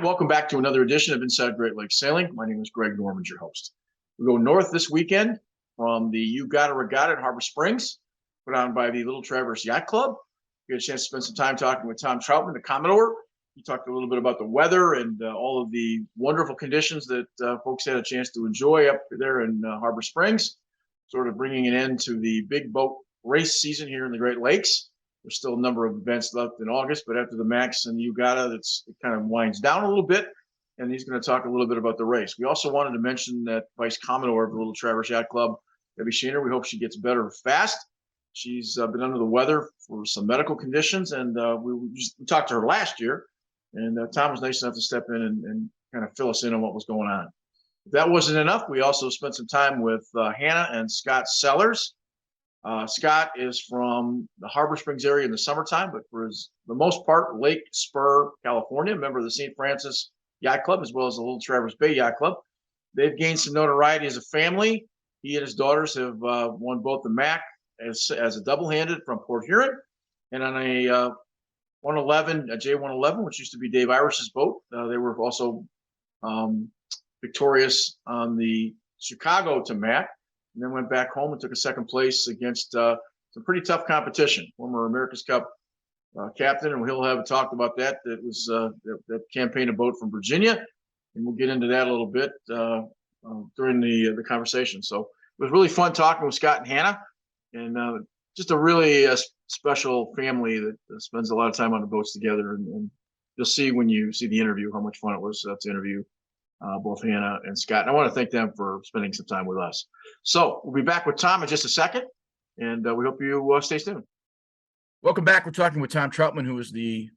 Welcome back to another edition of Inside Great Lakes Sailing. My name is Greg Norman, your host. We go north this weekend from the Regatta at Harbor Springs, put on by the Little Traverse Yacht Club. We had a chance to spend some time talking with Tom Troutman, the Commodore. He talked a little bit about the weather and all of the wonderful conditions that folks had a chance to enjoy up there in Harbor Springs, sort of bringing an end to the big boat race season here in the Great Lakes. There's still a number of events left in August, but after the Max and the Regatta, it kind of winds down a little bit, and he's going to talk a little bit about the race. We also wanted to mention that Vice Commodore of the Little Traverse Yacht Club, Debbie Shaner, we hope she gets better fast. She's been under the weather for some medical conditions, and we talked to her last year, and Tom was nice enough to step in and kind of fill us in on what was going on. If that wasn't enough, we also spent some time with Hannah and Scott Sellers. Scott is from the Harbor Springs area in the summertime, but for the most part, Lake Spur, California, member of the St. Francis Yacht Club, as well as the Little Traverse Bay Yacht Club. They've gained some notoriety as a family. He and his daughters have won both the MAC as a double-handed from Port Huron, and on a 111, a J111, which used to be Dave Irish's boat. They were also victorious on the Chicago to MAC, and then went back home and took a second place against some pretty tough competition. Former America's Cup captain, and he'll have talked about that. That was that campaign of boat from Virginia, and we'll get into that a little bit during the conversation. So it was really fun talking with Scott and Hannah, and just a really special family that spends a lot of time on the boats together. And you'll see when you see the interview how much fun it was to interview both Hannah and Scott. And I want to thank them for spending some time with us. So we'll be back with Tom in just a second, and we hope you stay tuned. Welcome back. We're talking with Tom Troutman, who is the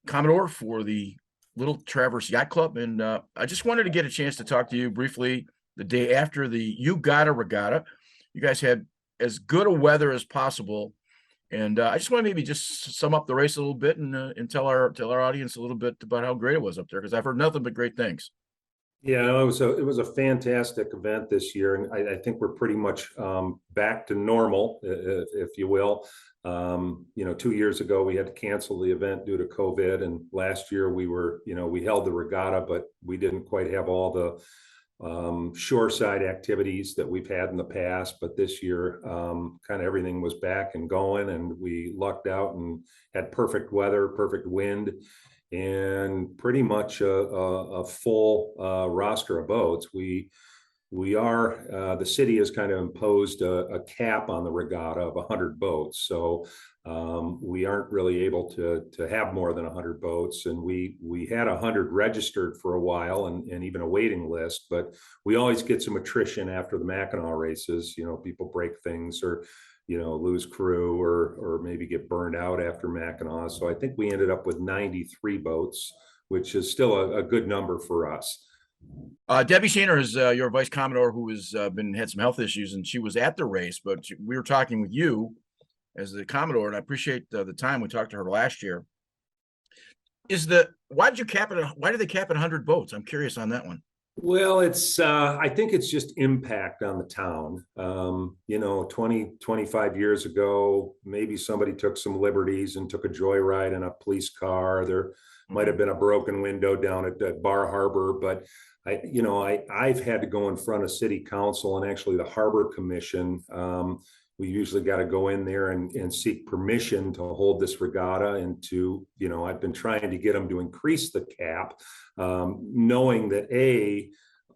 Commodore for the Little Traverse Yacht Club. And I just wanted to get a chance to talk to you briefly the day after the Regatta. You guys had as good a weather as possible. And I just want to maybe just sum up the race a little bit and tell our audience a little bit about how great it was up there, because I've heard nothing but great things. Yeah, it was a fantastic event this year, and I think we're pretty much back to normal, if you will. 2 years ago we had to cancel the event due to COVID, and last year we held the regatta, but we didn't quite have all the shoreside activities that we've had in the past. But this year, kind of everything was back and going, and we lucked out and had perfect weather, perfect wind, and pretty much a full roster of boats. The city has kind of imposed a cap on the regatta of 100 boats. So we aren't really able to have more than 100 boats. And we had 100 registered for a while and even a waiting list, but we always get some attrition after the Mackinac races. People break things or lose crew or maybe get burned out after Mackinac. So I think we ended up with 93 boats, which is still a good number for us. Debbie Shaner is your Vice Commodore, who has had some health issues, and she was at the race, but we were talking with you as the Commodore, and I appreciate the time. We talked to her last year. Why did they cap it at 100 boats? I'm curious on that one. Well, I think it's just impact on the town. 20, 25 years ago, maybe somebody took some liberties and took a joyride in a police car. There might have been a broken window down at Bar Harbor, but I've had to go in front of city council and actually the Harbor Commission, we usually got to go in there and seek permission to hold this regatta, and to, I've been trying to get them to increase the cap, knowing that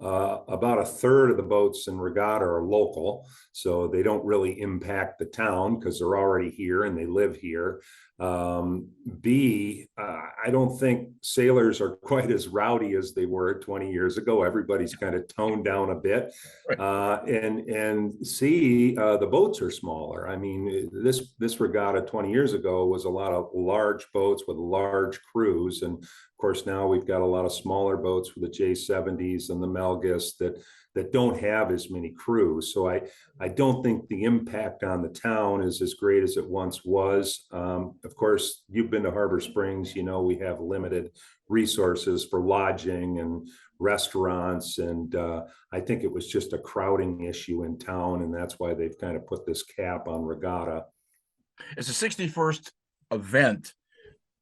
about a third of the boats in regatta are local, so they don't really impact the town because they're already here and they live here. I don't think sailors are quite as rowdy as they were 20 years ago. Everybody's kind of toned down a bit. And C, the boats are smaller. I mean, this regatta 20 years ago was a lot of large boats with large crews. And of course, now we've got a lot of smaller boats with the J70s and the Melgus that don't have as many crews. So I don't think the impact on the town is as great as it once was. Of course, you've been to Harbor Springs, we have limited resources for lodging and restaurants. And I think it was just a crowding issue in town. And that's why they've kind of put this cap on regatta. It's the 61st event.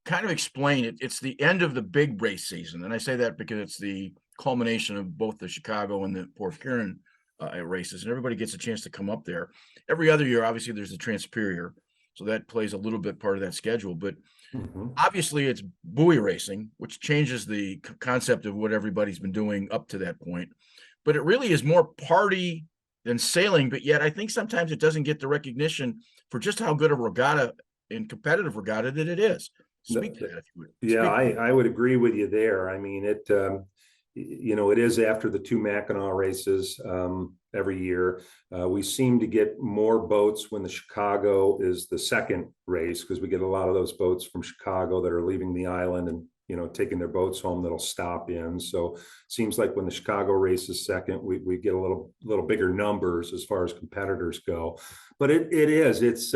Kind of explain it. It's the end of the big race season. And I say that because it's the culmination of both the Chicago and the Port Huron races, and everybody gets a chance to come up there. Every other year, obviously, there's the Trans-Superior, so that plays a little bit part of that schedule. But obviously, it's buoy racing, which changes the concept of what everybody's been doing up to that point. But it really is more party than sailing. But yet, I think sometimes it doesn't get the recognition for just how good a regatta and competitive regatta that it is. Speak to that, if you would. Yeah, I would agree with you there. I mean, it is after the two Mackinac races every year. We seem to get more boats when the Chicago is the second race, because we get a lot of those boats from Chicago that are leaving the island and, taking their boats home that'll stop in. So it seems like when the Chicago race is second, we get a little bigger numbers as far as competitors go. But it's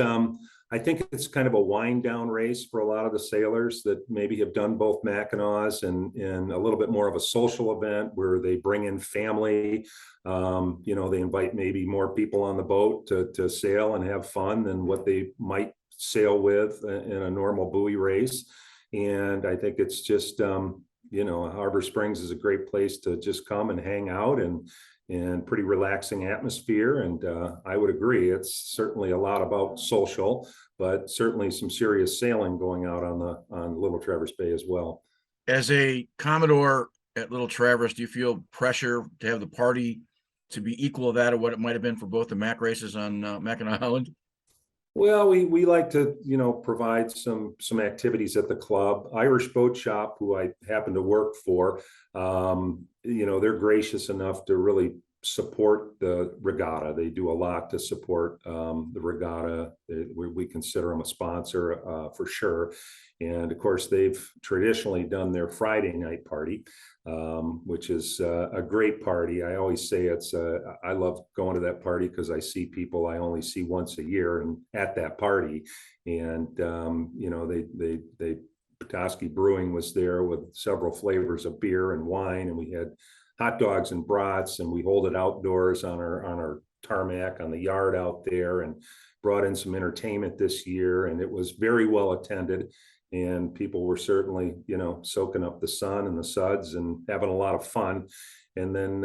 I think it's kind of a wind down race for a lot of the sailors that maybe have done both Mackinacs, and a little bit more of a social event where they bring in family. They invite maybe more people on the boat to sail and have fun than what they might sail with in a normal buoy race. And I think it's just, Harbor Springs is a great place to just come and hang out, and pretty relaxing atmosphere. And I would agree, it's certainly a lot about social, but certainly some serious sailing going out on Little Traverse Bay as well. As a Commodore at Little Traverse, do you feel pressure to have the party to be equal to that of what it might have been for both the Mac races on Mackinac Island? Well, we like to, provide some activities at the club. Irish Boat Shop, who I happen to work for, they're gracious enough to really support the regatta. They do a lot to support the regatta. We consider them a sponsor for sure. And of course, they've traditionally done their Friday night party, which is a great party. I always say I love going to that party because I see people I only see once a year and at that party. And, they Petoskey Brewing was there with several flavors of beer and wine, and we had hot dogs and brats, and we hold it outdoors on our tarmac on the yard out there, and brought in some entertainment this year, and it was very well attended. And people were certainly, soaking up the sun and the suds and having a lot of fun. And then,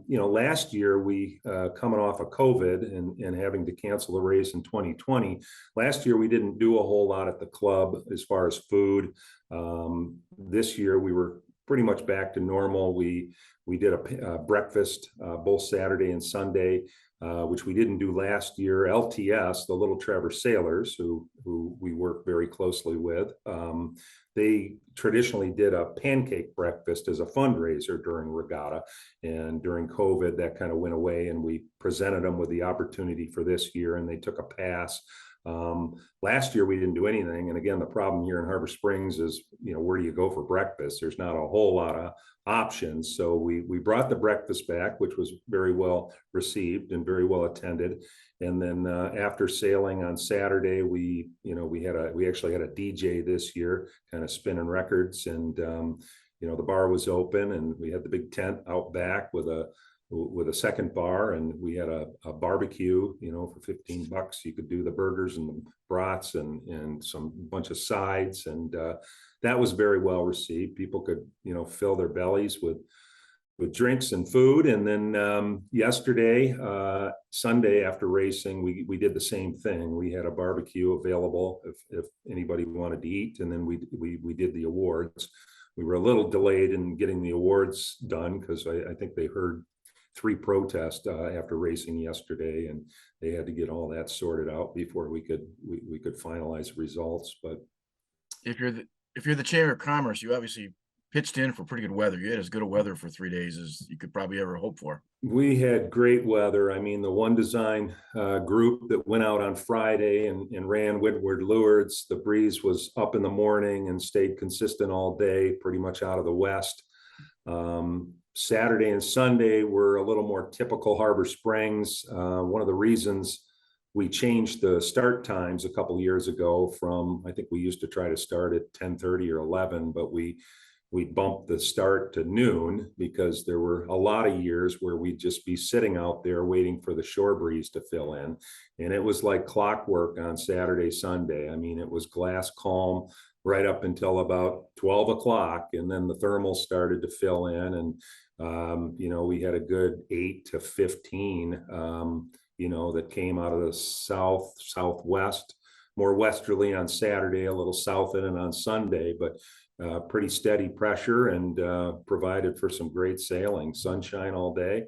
last year we, coming off of COVID and having to cancel the race in 2020, last year we didn't do a whole lot at the club as far as food. This year we were pretty much back to normal. We did a breakfast both Saturday and Sunday, which we didn't do last year. LTS, the Little Traverse Sailors, who we work very closely with, they traditionally did a pancake breakfast as a fundraiser during regatta. And during COVID, that kind of went away, and we presented them with the opportunity for this year, and they took a pass. Last year we didn't do anything. And again, the problem here in Harbor Springs is, where do you go for breakfast? There's not a whole lot of options. So we brought the breakfast back, which was very well received and very well attended. And then after sailing on Saturday, we actually had a DJ this year, kind of spinning records, and the bar was open, and we had the big tent out back with a second bar, and we had a barbecue, for $15. You could do the burgers and the brats and some bunch of sides. And that was very well received. People could, fill their bellies with with drinks and food. And then yesterday, Sunday after racing, we did the same thing. We had a barbecue available if anybody wanted to eat, and then we did the awards. We were a little delayed in getting the awards done because I think they heard 3 protests after racing yesterday, and they had to get all that sorted out before we could finalize results. But if you're the Chamber of Commerce, you obviously pitched in for pretty good weather. You had as good a weather for 3 days as you could probably ever hope for. We had great weather. I mean, the One Design group that went out on Friday and ran Windward Lewards, the breeze was up in the morning and stayed consistent all day, pretty much out of the west. Saturday and Sunday were a little more typical Harbor Springs. One of the reasons we changed the start times a couple years ago from, I think we used to try to start at 10:30 or 11, but we bumped the start to noon because there were a lot of years where we'd just be sitting out there waiting for the shore breeze to fill in. And it was like clockwork on Saturday, Sunday. I mean, it was glass calm right up until about 12 o'clock. And then the thermals started to fill in. And, we had a good 8 to 15, that came out of the southwest, more westerly on Saturday, a little south in and on Sunday, but pretty steady pressure and provided for some great sailing, sunshine all day.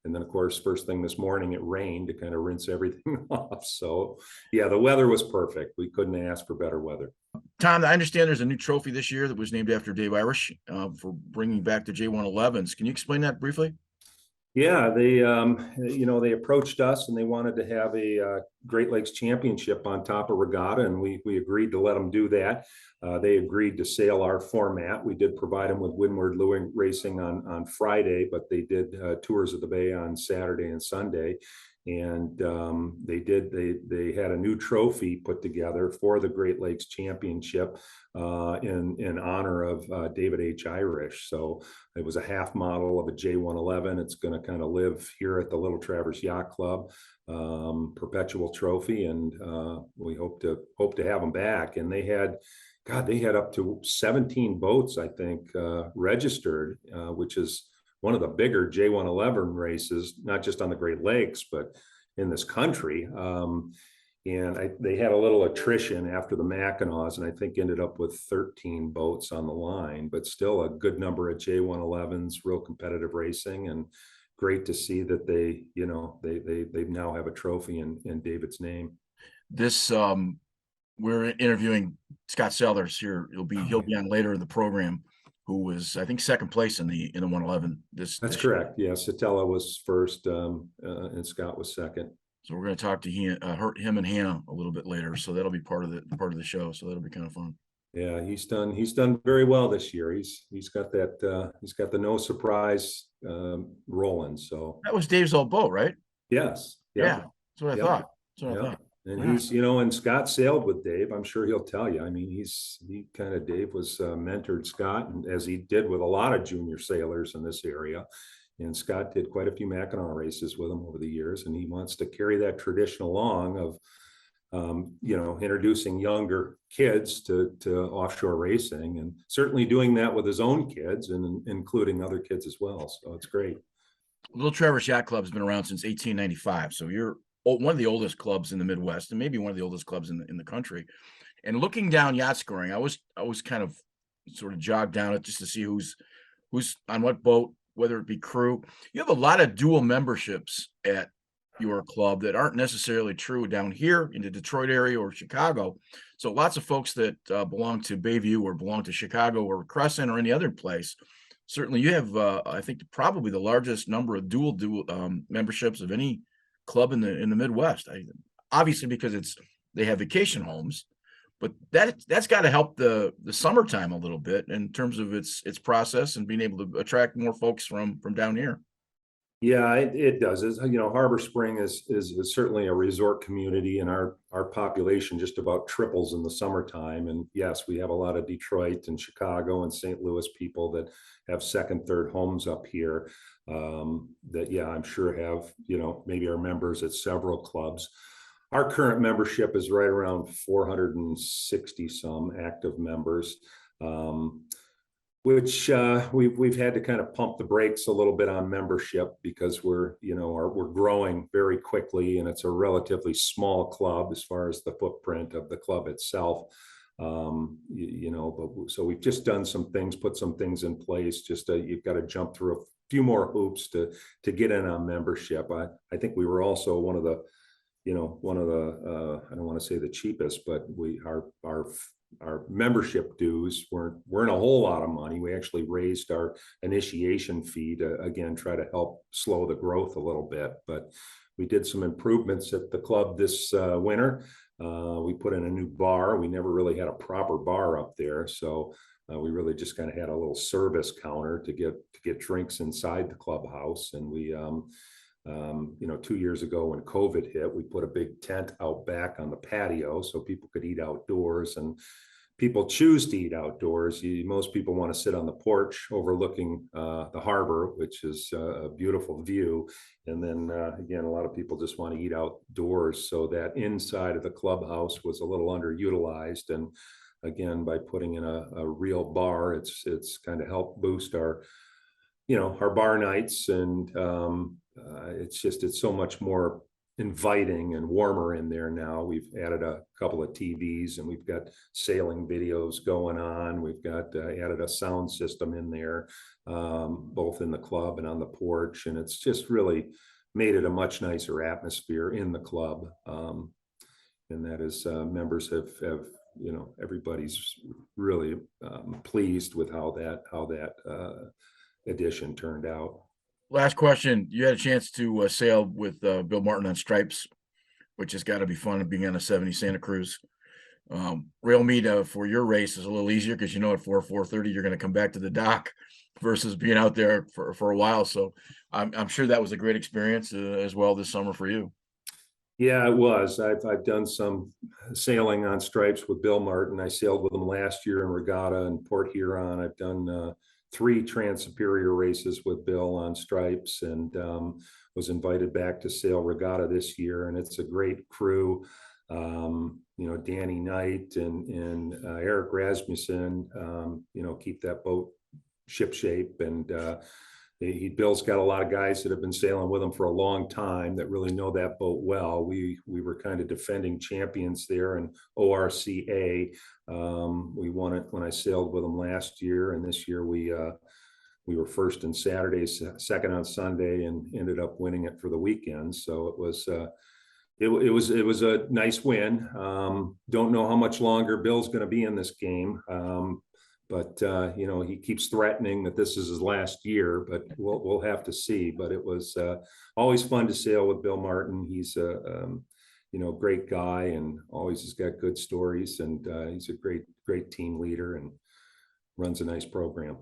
And then, of course, first thing this morning, it rained to kind of rinse everything off. So, yeah, the weather was perfect. We couldn't ask for better weather. Tom, I understand there's a new trophy this year that was named after Dave Irish for bringing back the J111s. Can you explain that briefly? Yeah, they approached us and they wanted to have a Great Lakes Championship on top of Regatta, and we agreed to let them do that. They agreed to sail our format. We did provide them with Windward Lewards racing on Friday, but they did tours of the bay on Saturday and Sunday. And they had a new trophy put together for the Great Lakes Championship in honor of David H. Irish. So it was a half model of a J111. It's going to kind of live here at the Little Traverse Yacht Club, perpetual trophy, and we hope to have them back. And they had up to 17 boats, I think, registered, which is one of the bigger J111 races, not just on the Great Lakes, but in this country. They had a little attrition after the Mackinacs, and I think ended up with 13 boats on the line, but still a good number of J111s, real competitive racing, and great to see that they now have a trophy in David's name. This we're interviewing Scott Sellers here. He'll be on later in the program, who was, I think, second place in the 111. That's correct. Yeah, Satella was first, and Scott was second. So we're going to talk to him and Hannah a little bit later. So that'll be part of the show. So that'll be kind of fun. Yeah, he's done very well this year. He's got that he's got the no surprise rolling. So that was Dave's old boat, right? Yes. Yeah. That's what I thought. That's what I thought. And he's, and Scott sailed with Dave. I'm sure he'll tell you. I mean, Dave was mentored Scott, and as he did with a lot of junior sailors in this area. And Scott did quite a few Mackinac races with him over the years, and he wants to carry that tradition along of, introducing younger kids to offshore racing, and certainly doing that with his own kids and including other kids as well. So it's great. Little Traverse Yacht Club has been around since 1895. So you're one of the oldest clubs in the Midwest, and maybe one of the oldest clubs in the country. And looking down yacht scoring, I was kind of sort of jogged down it just to see who's on what boat, whether it be crew. You have a lot of dual memberships at your club that aren't necessarily true down here in the Detroit area or Chicago. So lots of folks that belong to Bayview or belong to Chicago or Crescent or any other place. Certainly you have, I think, probably the largest number of dual memberships of any club in the Midwest. Obviously because they have vacation homes, but that's got to help the summertime a little bit in terms of its process and being able to attract more folks from down here. Yeah, it does. Harbor Spring is certainly a resort community, and our population just about triples in the summertime. And yes, we have a lot of Detroit and Chicago and St. Louis people that have second, third homes up here. I'm sure have, maybe are members at several clubs. Our current membership is right around 460 some active members. which we've had to kind of pump the brakes a little bit on membership because we're growing very quickly, and it's a relatively small club as far as the footprint of the club itself. But so we've just done some things, put some things in place. Just you've got to jump through a few more hoops to get in on membership. I think we were also one of the I don't want to say the cheapest, but our membership dues weren't a whole lot of money. We actually raised our initiation fee to, again, try to help slow the growth a little bit. But we did some improvements at the club this winter. We put in a new bar. We never really had a proper bar up there, so we really just kind of had a little service counter to get drinks inside the clubhouse. And we 2 years ago when COVID hit, we put a big tent out back on the patio so people could eat outdoors, and people choose to eat outdoors. Most people want to sit on the porch overlooking the harbor, which is a beautiful view. And then again, a lot of people just want to eat outdoors. So that inside of the clubhouse was a little underutilized. And again, by putting in a real bar, it's kind of helped boost our bar nights. And it's so much more inviting and warmer in there now. We've added a couple of TVs, and we've got sailing videos going on. We've got added a sound system in there, both in the club and on the porch. And it's just really made it a much nicer atmosphere in the club. And that is, members have everybody's really pleased with how that addition turned out. Last question. You had a chance to sail with Bill Martin on Stripes, which has got to be fun being on a 70 Santa Cruz. Rail meet for your race is a little easier because at 4:30 you're going to come back to the dock versus being out there for a while. So I'm sure that was a great experience as well this summer for you. Yeah, it was. I've done some sailing on Stripes with Bill Martin. I sailed with him last year in Regatta and Port Huron. I've done 3 Trans-Superior races with Bill on Stripes, and was invited back to sail Regatta this year. And it's a great crew. Danny Knight and Eric Rasmussen, keep that boat shipshape. And Bill's got a lot of guys that have been sailing with him for a long time that really know that boat well. We were kind of defending champions there in ORCA. We won it when I sailed with them last year, and this year we were first on Saturday, second on Sunday, and ended up winning it for the weekend. So it was a nice win. Don't know how much longer Bill's going to be in this game. But he keeps threatening that this is his last year, but we'll have to see. But it was always fun to sail with Bill Martin. He's a great guy, and always has got good stories. And he's a great team leader and runs a nice program.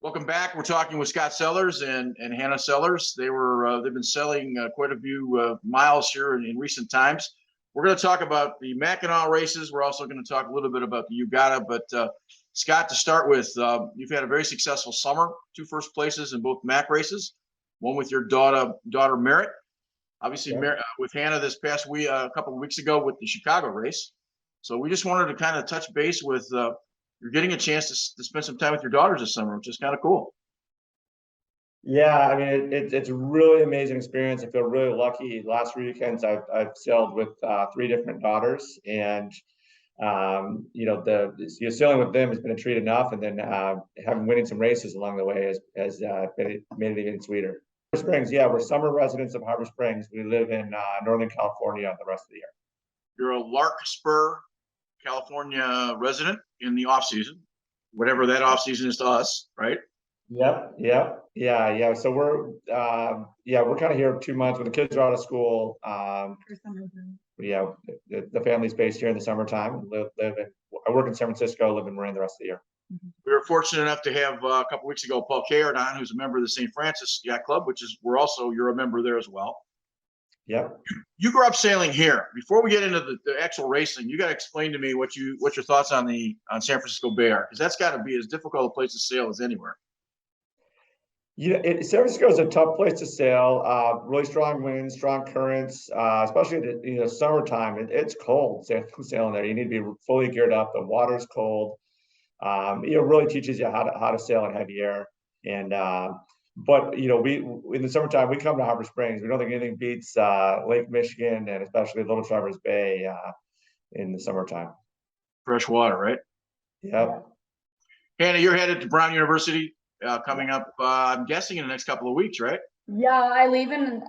Welcome back. We're talking with Scott Sellers and Hannah Sellers. They've been selling quite a few miles here in recent times. We're going to talk about the Mackinac races. We're also going to talk a little bit about the Regatta, but Scott, to start with, you've had a very successful summer, 2 first places in both MAC races, one with your daughter Merritt. Obviously, yeah. With Hannah this past week, a couple of weeks ago with the Chicago race. So we just wanted to kind of touch base with you're getting a chance to spend some time with your daughters this summer, which is kind of cool. Yeah, I mean, it's a really amazing experience. I feel really lucky. Last 3 weekends, I've sailed with 3 different daughters, and sailing with them has been a treat enough, and then winning some races along the way has made it even sweeter. Harbor Springs, yeah, we're summer residents of Harbor Springs. We live in Northern California the rest of the year. You're a Larkspur, California resident in the off season, whatever that off season is to us, right? Yep. Yeah. So we're kind of here 2 months when the kids are out of school. Yeah, the family's based here in the summertime. I work in San Francisco, live in Marin the rest of the year. We were fortunate enough to have a couple weeks ago Paul Caird on, who's a member of the St. Francis Yacht Club, you're a member there as well. Yep. You grew up sailing here. Before we get into the actual racing, you got to explain to me what your thoughts on San Francisco Bay are, because that's got to be as difficult a place to sail as anywhere. San Francisco is a tough place to sail. Really strong winds, strong currents, especially in the summertime. It's cold sailing there. You need to be fully geared up. The water's cold. really teaches you how to sail in heavy air. And but we in the summertime we come to Harbor Springs. We don't think anything beats Lake Michigan and especially Little Traverse Bay in the summertime. Fresh water, right? Yep. Hannah, you're headed to Brown University coming up, I'm guessing, in the next couple of weeks, right? Yeah, I leave in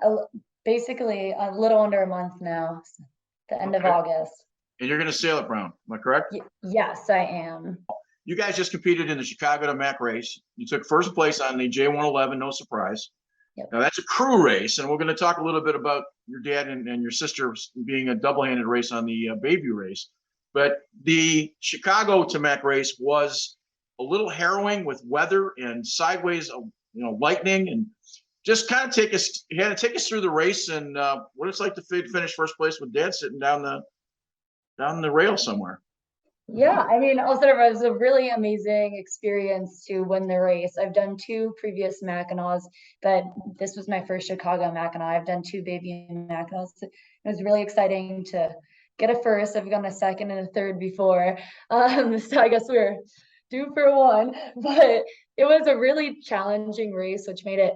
basically a little under a month now, the end of Okay. August. And you're going to sail at Brown, am I correct? Yes, I am. You guys just competed in the Chicago to Mac race. You took first place on the J111, no surprise. Yep. Now that's a crew race, and we're going to talk a little bit about your dad and your sister being a double-handed race on the Bayview race. But the Chicago to Mac race was a little harrowing with weather and sideways, lightning, and just kind of take us through the race and what it's like to finish first place with Dad sitting down the rail somewhere. Yeah, I mean, also it was a really amazing experience to win the race. I've done 2 previous Mackinacs, but this was my first Chicago Mackinac. I've done 2 baby Mackinacs. It was really exciting to get a first. I've gotten a second and a third before. So I guess we're due for one, but it was a really challenging race, which made it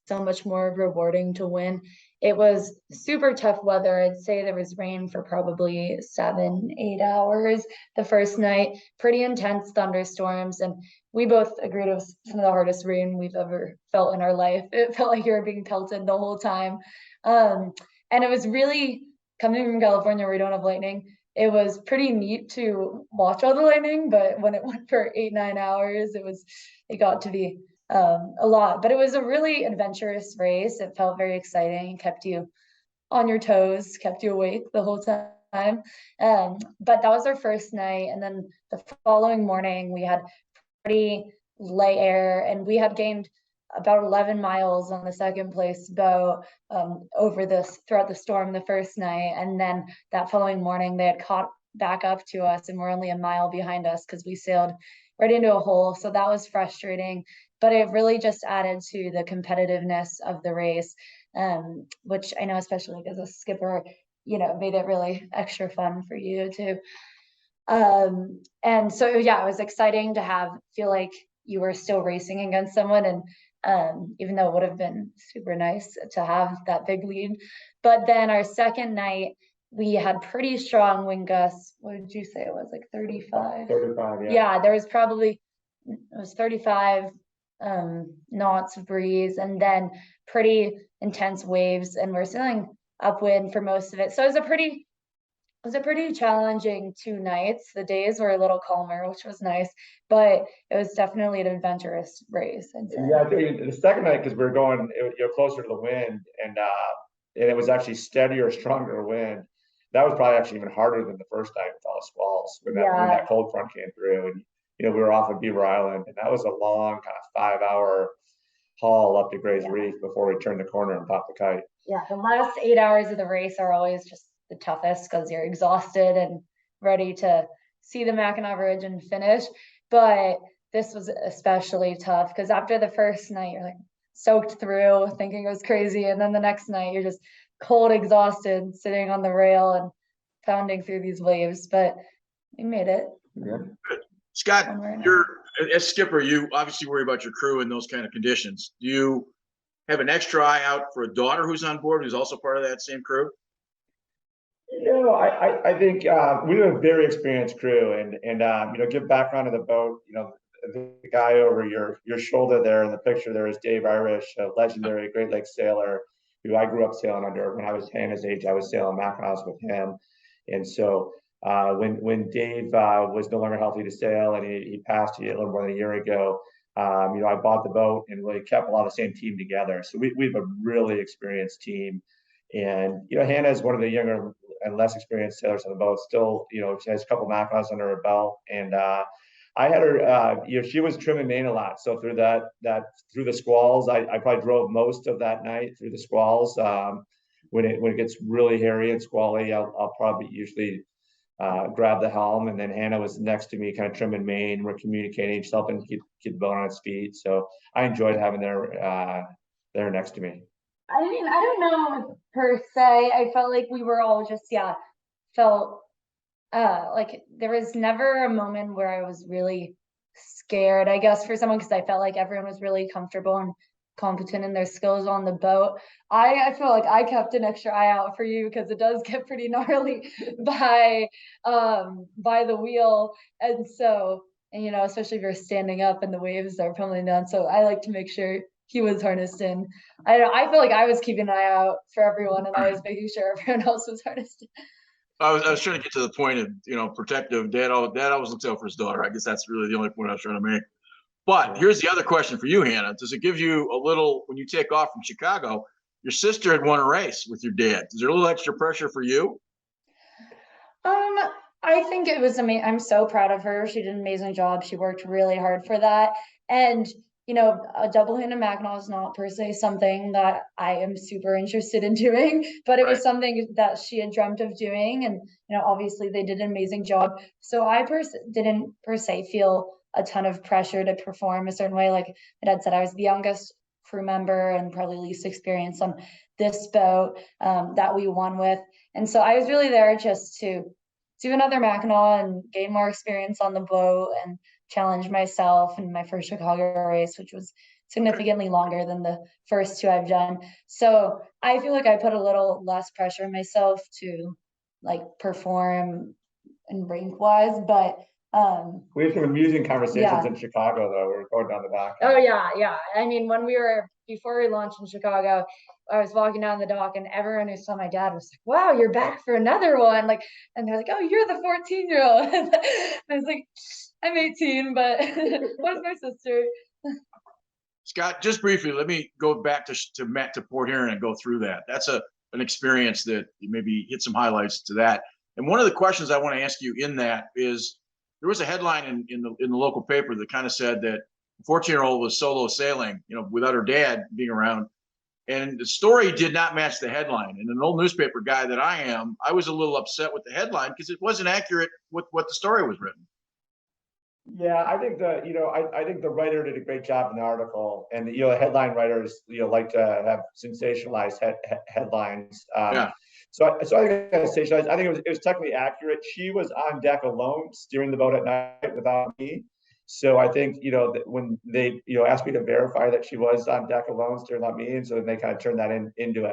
so much more rewarding to win. It was super tough weather. I'd say there was rain for probably 7-8 hours the first night, pretty intense thunderstorms. And we both agreed it was some of the hardest rain we've ever felt in our life. It felt like you were being pelted the whole time. And it was really, coming from California where we don't have lightning, it was pretty neat to watch all the lightning, but when it went for 8-9 hours, it got to be a lot. But it was a really adventurous race. It felt very exciting, kept you on your toes, kept you awake the whole time. But that was our first night, and then the following morning we had pretty light air, and we had gained about 11 miles on the second place boat throughout the storm the first night, and then that following morning they had caught back up to us and were only a mile behind us because we sailed right into a hole. So that was frustrating, but it really just added to the competitiveness of the race, which I know, especially as a skipper, made it really extra fun for you too. And so yeah, it was exciting to feel like you were still racing against someone, and even though it would have been super nice to have that big lead. But then our second night, we had pretty strong wind gusts. What did you say it was, like 35? 35, yeah. Yeah, it was 35 knots of breeze, and then pretty intense waves, and we're sailing upwind for most of it. So it was a pretty challenging 2 nights. The days were a little calmer, which was nice, but it was definitely an adventurous race. Yeah, I think the second night, because we were going, closer to the wind, and it was actually steadier, stronger wind. That was probably actually even harder than the first night with all the squalls when that cold front came through, and we were off of Beaver Island, and that was a long kind of 5-hour haul up to Gray's Reef before we turned the corner and popped the kite. Yeah, the last 8 hours of the race are always just the toughest because you're exhausted and ready to see the Mackinac Ridge and finish. But this was especially tough because after the first night, you're like soaked through, thinking it was crazy, and then the next night you're just cold, exhausted, sitting on the rail and pounding through these waves. But we made it. Yeah. Scott, as skipper, you obviously worry about your crew in those kind of conditions. Do you have an extra eye out for a daughter who's on board, who's also part of that same crew? I think we have a very experienced crew, and give background of the boat. The guy over your shoulder there in the picture there is Dave Irish, a legendary Great Lakes sailor who I grew up sailing under. When I was Hannah's age, I was sailing Mackinacs with him, and so when Dave was no longer healthy to sail and he passed a little more than a year ago, I bought the boat and really kept a lot of the same team together. So we have a really experienced team. And Hannah is one of the younger and less experienced sailors on the boat. Still, she has a couple Mackinacs under her belt, and I had her. She was trimming main a lot. So through through the squalls, I probably drove most of that night through the squalls. When it gets really hairy and squally, I'll probably usually grab the helm, and then Hannah was next to me, kind of trimming main. We're communicating, just helping keep the boat on its feet. So I enjoyed having her there next to me. I mean, I don't know per se. I felt like we were all just, felt like there was never a moment where I was really scared, I guess, for someone, because I felt like everyone was really comfortable and competent in their skills on the boat. I feel like I kept an extra eye out for you, because it does get pretty gnarly by the wheel. And so, and you know, especially if you're standing up and the waves are pummeling down. So I like to make sure he was harnessed in. I feel like I was keeping an eye out for everyone, and I was making sure everyone else was harnessed in. I was trying to get to the point of, you know, protective. Dad always looks out for his daughter. I guess that's really the only point I was trying to make. But here's the other question for you, Hannah. Does it give you a little, when you take off from Chicago, your sister had won a race with your dad. Is there a little extra pressure for you? I think it was amazing. I'm so proud of her. She did an amazing job. She worked really hard for that. And, you know, a double-handed Mackinac is not per se something that I am super interested in doing, but it was something that she had dreamt of doing. And, you know, obviously they did an amazing job. So I didn't per se feel a ton of pressure to perform a certain way. Like my dad said, I was the youngest crew member and probably least experienced on this boat that we won with. And so I was really there just to do another Mackinac and gain more experience on the boat and challenge myself in my first Chicago race, which was significantly longer than the first two I've done. So I feel like I put a little less pressure on myself to like perform and rank wise, but We had some amusing conversations in Chicago, though. We were going down the back. Oh yeah. I mean, before we launched in Chicago, I was walking down the dock, and everyone who saw my dad was like, "Wow, you're back for another one!" Like, and they're like, "Oh, you're the 14-year-old." And I was like, "I'm 18, but what's my sister?" Scott, just briefly, let me go back to Port Huron and go through that. That's an experience that you maybe hit some highlights to that. And one of the questions I want to ask you in that is, there was a headline in the local paper that kind of said that a 14-year-old was solo sailing, you know, without her dad being around. And the story did not match the headline. And an old newspaper guy that I am, I was a little upset with the headline because it wasn't accurate with what the story was written. Yeah, I think I think the writer did a great job in the article, and the headline writers like to have sensationalized headlines. So I think it was technically accurate. She was on deck alone, steering the boat at night without me. So I think when they asked me to verify that she was on deck alone, steering without me, and so then they kind of turned that into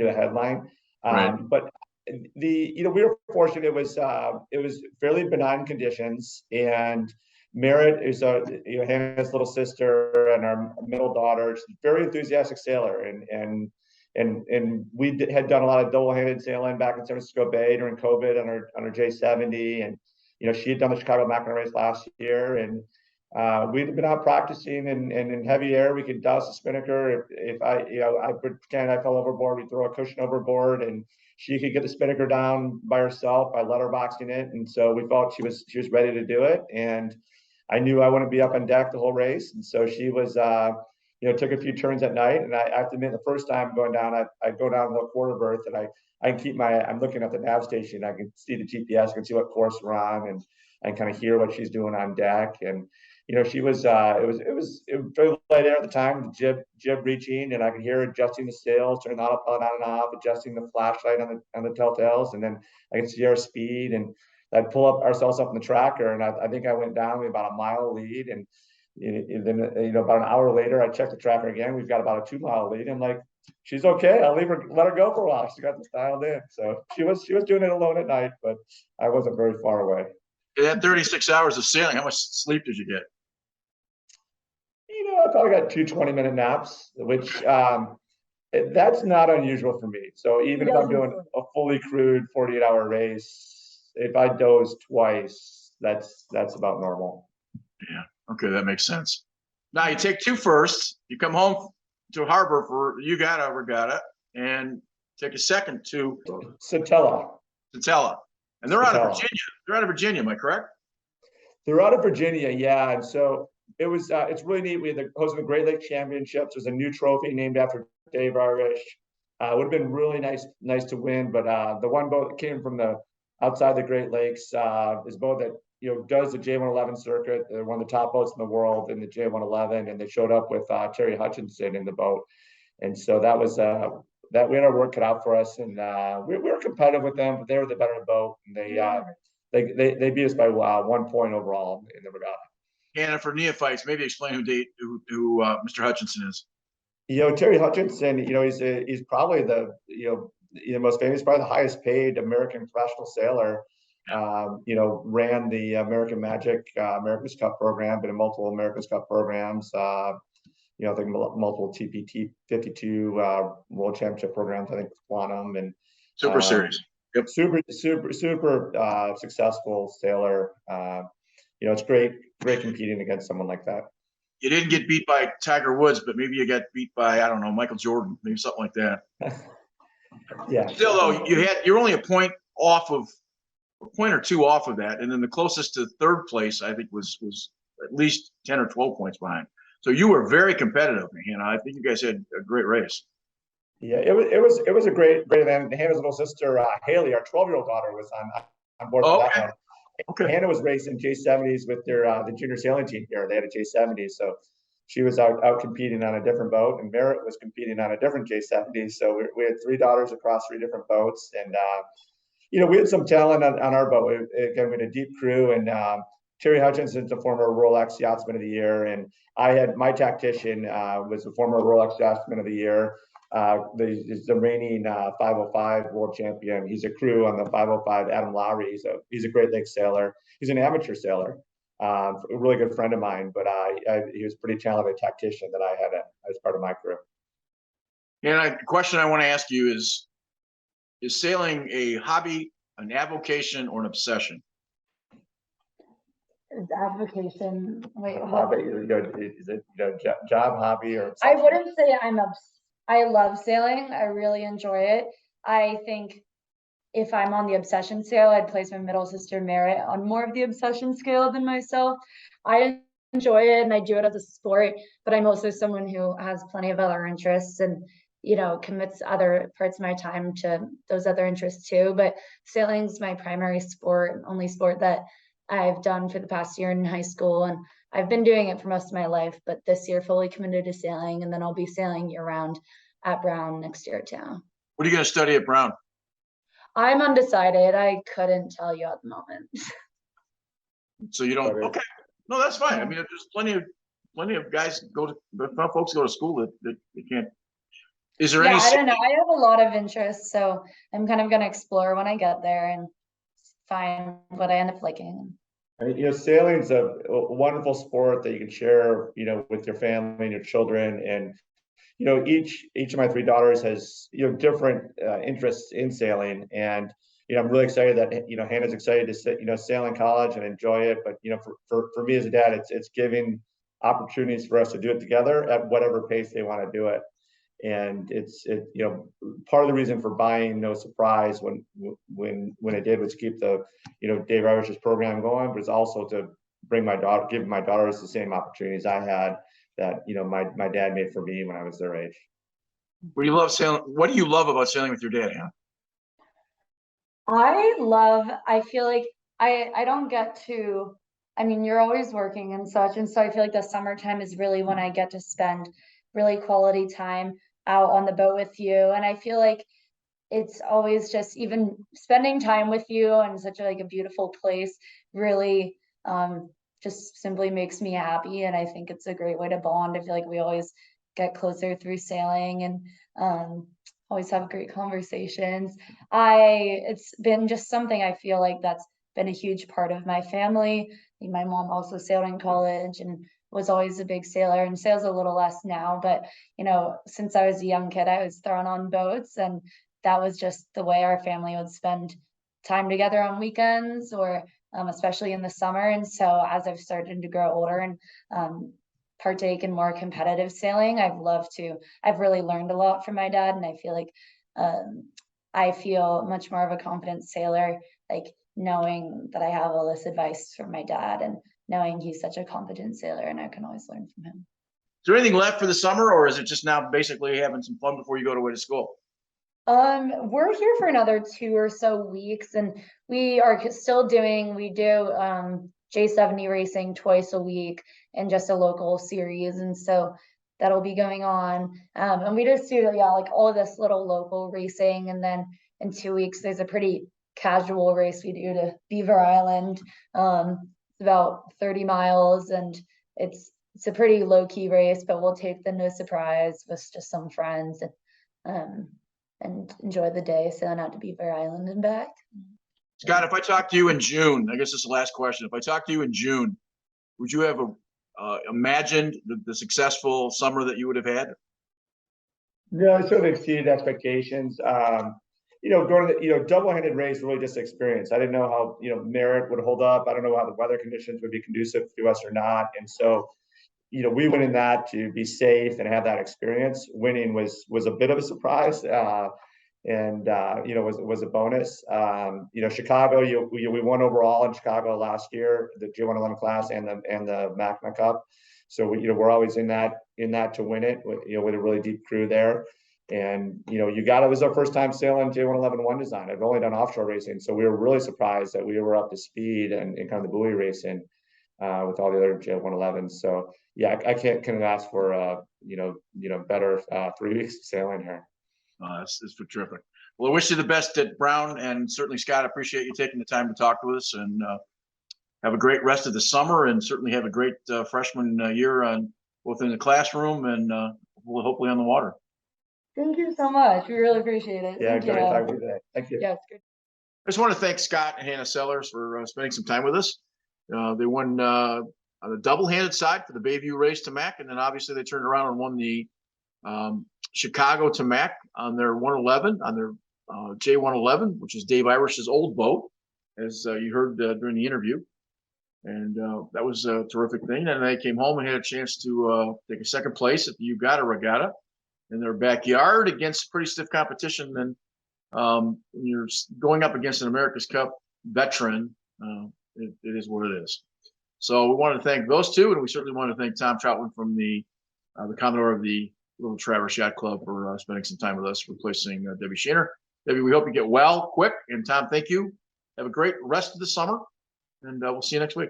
a headline. But we were fortunate. It was fairly benign conditions, and Merritt is Hannah's little sister and our middle daughter. She's a very enthusiastic sailor, and we had done a lot of double-handed sailing back in San Francisco Bay during COVID on her J70, and she had done the Chicago Mackinac race last year, and we'd been out practicing, and in heavy air we could douse the spinnaker. If I would pretend I fell overboard, we'd throw a cushion overboard, and she could get the spinnaker down by herself by letterboxing it. And so we felt she was ready to do it, and I knew I wouldn't be up on deck the whole race, and so she was took a few turns at night. And I have to admit, the first time going down, I go down the quarter berth, and I can I'm looking at the nav station. I can see the GPS. I can see what course we're on, and I kind of hear what she's doing on deck. And she was it was very light air at the time, the jib reaching, and I could hear her adjusting the sails, turning on and off, adjusting the flashlight on the telltales, and then I could see our speed, and I'd pull up ourselves up in the tracker, and I think I went down with about a mile lead, and then about an hour later I checked the tracker again. We've got about a 2-mile lead. I'm like, she's okay. I'll let her go for a while. She got this dialed in. So she was doing it alone at night, but I wasn't very far away. You had 36 hours of sailing. How much sleep did you get? I probably got 2 20-minute naps, which that's not unusual for me. So even if I'm doing a fully crewed 48-hour race, if I doze twice, that's about normal. Yeah. Okay, that makes sense. Now you take 2 firsts, you come home to harbor for Regatta, and take a second to Satella. And they're out of Virginia. They're out of Virginia, am I correct? They're out of Virginia, yeah. And so it was it's really neat. We had hosted the Great Lakes Championships. There's a new trophy named after Dave Irish. It would have been really nice to win, but the one boat that came from the outside the Great Lakes is a boat that does the J111 circuit. They're one of the top boats in the world in the J111, and they showed up with Terry Hutchinson in the boat, and so that was that we had our work cut out for us, and we were competitive with them, but they were the better boat, and they beat us by 1 point overall in the regatta. Hannah, for neophytes, maybe explain who Mr. Hutchinson is. Terry Hutchinson, he's probably the most famous, probably the highest paid American professional sailor. Ran the American Magic America's Cup program, been in multiple America's Cup programs. I think multiple TPT 52 World Championship programs. I think with Quantum and Super Series. Yep. Super successful sailor. It's great competing against someone like that. You didn't get beat by Tiger Woods, but maybe you got beat by, I don't know, Michael Jordan, maybe something like that. Yeah. Still, though, you're only a point or two off of that, and then the closest to third place, I think, was at least 10 or 12 points behind. So you were very competitive, Hannah. I think you guys had a great race. Yeah, it was a great event. Hannah's little sister Haley, our 12-year-old daughter, was on board for that one. Okay. Hannah was racing J70s with the junior sailing team here. They had a J70, so she was out competing on a different boat, and Merritt was competing on a different J70. So we had three daughters across three different boats, and we had some talent on our boat. Again, we had a deep crew, and Terry Hutchinson's the former Rolex Yachtsman of the Year, and I had my tactician was the former Rolex Yachtsman of the Year. The reigning 505 world champion. He's a crew on the 505. Adam Lowry. He's a Great Lakes sailor. He's an amateur sailor. A really good friend of mine, but he was a pretty talented tactician that I had as part of my crew. And the question I want to ask you is sailing a hobby, an avocation, or an obsession? Is avocation, wait, Hobby, is it job, hobby, or I obsession? wouldn't say I love sailing. I really enjoy it. I think if I'm on the obsession scale, I'd place my middle sister Merritt on more of the obsession scale than myself. I enjoy it and I do it as a sport, but I'm also someone who has plenty of other interests and commits other parts of my time to those other interests too. But sailing's my primary sport, only sport that I've done for the past year in high school, and I've been doing it for most of my life, but this year fully committed to sailing, and then I'll be sailing year round at Brown next year too. What are you going to study at Brown? I'm undecided. I couldn't tell you at the moment. So you don't. Okay, no, that's fine. I mean, there's plenty of guys folks go to school that they can't. Is there any? I don't know. I have a lot of interests, so I'm kind of going to explore when I get there and find what I end up liking. Sailing's a wonderful sport that you can share, with your family and your children. And, each of my three daughters has, different interests in sailing. And, I'm really excited that, Hannah's excited to sail in college and enjoy it. But, for me as a dad, it's giving opportunities for us to do it together at whatever pace they want to do it. And it's part of the reason for buying No Surprise when I did was to keep the Dave Irish's program going, but it's also to give my daughters the same opportunities I had that my dad made for me when I was their age. What do you love sailing? What do you love about sailing with your dad, Hannah? I feel like I don't get to. I mean, you're always working and such, and so I feel like the summertime is really when I get to spend really quality time out on the boat with you. And I feel like it's always just even spending time with you in such a beautiful place really just simply makes me happy. And I think it's a great way to bond. I feel like we always get closer through sailing and always have great conversations. It's been just something I feel like that's been a huge part of my family. My mom also sailed in college and was always a big sailor, and sails a little less now, but since I was a young kid, I was thrown on boats, and that was just the way our family would spend time together on weekends, or especially in the summer. And so as I've started to grow older and partake in more competitive sailing, I've really learned a lot from my dad, and I feel like I feel much more of a confident sailor, knowing that I have all this advice from my dad and knowing he's such a competent sailor and I can always learn from him. Is there anything left for the summer, or is it just now basically having some fun before you go away to school? We're here for another 2 or so weeks, and we do J70 racing twice a week in just a local series, and so that'll be going on. And we just do all of this little local racing, and then in 2 weeks there's a pretty casual race we do to Beaver Island. about 30 miles, and it's a pretty low key race, but we'll take the no surprise with just some friends and enjoy the day sailing out to Beaver Island and back. Scott, if I talk to you in June, I guess this is the last question. If I talk to you in June, would you have imagined the successful summer that you would have had? No, it sort of exceeded expectations. Going to the, double-handed race, really just experience. I didn't know how, Merritt would hold up. I don't know how the weather conditions would be conducive to us or not. And so, we went in that to be safe and have that experience. Winning was a bit of a surprise. Was a bonus. Chicago, we won overall in Chicago last year, the J111 class and the MACNA Cup. So we're always in that to win it with a really deep crew there. And Regatta was our first time sailing J111 one design. I've only done offshore racing, so we were really surprised that we were up to speed and kind of the buoy racing with all the other J111s. So yeah, I can't ask for better 3 weeks of sailing here. That's terrific. Well, I wish you the best at Brown, and certainly Scott, I appreciate you taking the time to talk to us, and have a great rest of the summer, and certainly have a great freshman year on both in the classroom and hopefully on the water. Thank you so much. We really appreciate it. Yeah, Thank great you. talking to you today. Thank you. Yeah, it's good. I just want to thank Scott and Hannah Sellers for spending some time with us. They won on the double-handed side for the Bayview race to Mac, and then obviously they turned around and won the Chicago to Mac on their 111, on their J111, which is Dave Irish's old boat, as you heard during the interview. And that was a terrific thing. And they came home and had a chance to take a second place at the Regatta Regatta in their backyard against pretty stiff competition. And when you're going up against an America's Cup veteran, it is what it is. So we want to thank those two, and we certainly want to thank Tom Troutman from the Commodore of the Little Traverse Yacht Club for spending some time with us, replacing Debbie Shaner. Debbie, we hope you get well quick. And Tom, thank you. Have a great rest of the summer, and we'll see you next week.